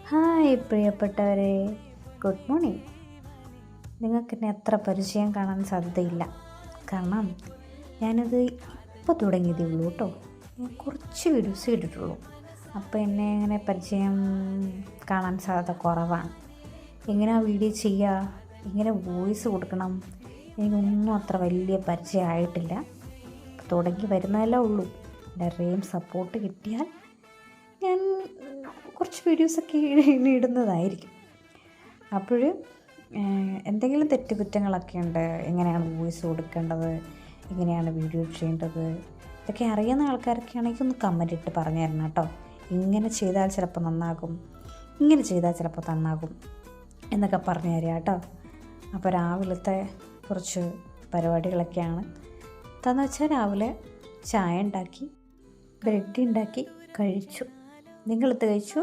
Hi പ്രിയപ്പെട്ടവരെ, good morning. നിങ്ങൾക്കെന്നെ അത്ര പരിചയം കാണാൻ സാധ്യതയില്ല. കാരണം ഞാനത് ഇപ്പോൾ തുടങ്ങിയതേ ഉള്ളൂ കേട്ടോ. ഞാൻ കുറച്ച് വീഡിയോസ് ഇട്ടിട്ടുള്ളൂ. അപ്പോൾ എന്നെ അങ്ങനെ പരിചയം കാണാൻ സാധ്യത കുറവാണ്. എങ്ങനെ വീഡിയോ ചെയ്യുക, എങ്ങനെ വോയിസ് കൊടുക്കണം, എനിക്കൊന്നും അത്ര വലിയ പരിചയമായിട്ടില്ല. തുടങ്ങി വരുന്നതല്ലേ ഉള്ളൂ. എല്ലാവരുടെയും സപ്പോർട്ട് കിട്ടിയാൽ ഞാൻ കുറച്ച് വീഡിയോസൊക്കെ ഇനി ഇടുന്നതായിരിക്കും. അപ്പോൾ എന്തെങ്കിലും തെറ്റുകുറ്റങ്ങളൊക്കെ ഉണ്ട്, എങ്ങനെയാണ് വോയിസ് കൊടുക്കേണ്ടത്, എങ്ങനെയാണ് വീഡിയോ ചെയ്യേണ്ടത്, ഇതൊക്കെ അറിയുന്ന ആൾക്കാരൊക്കെ ആണെങ്കിൽ ഒന്ന് കമൻ്റ് ഇട്ട് പറഞ്ഞു തരണം കേട്ടോ. ഇങ്ങനെ ചെയ്താൽ ചിലപ്പോൾ നന്നാകും, ഇങ്ങനെ ചെയ്താൽ ചിലപ്പോൾ നന്നാകും എന്നൊക്കെ പറഞ്ഞു തരിക കേട്ടോ. അപ്പോൾ രാവിലത്തെ കുറച്ച് പരിപാടികളൊക്കെയാണ്. എന്താണെന്ന് വെച്ചാൽ രാവിലെ ചായ ഉണ്ടാക്കി, ബ്രെഡ് ഉണ്ടാക്കി കഴിച്ചു. നിങ്ങളിത് കഴിച്ചു?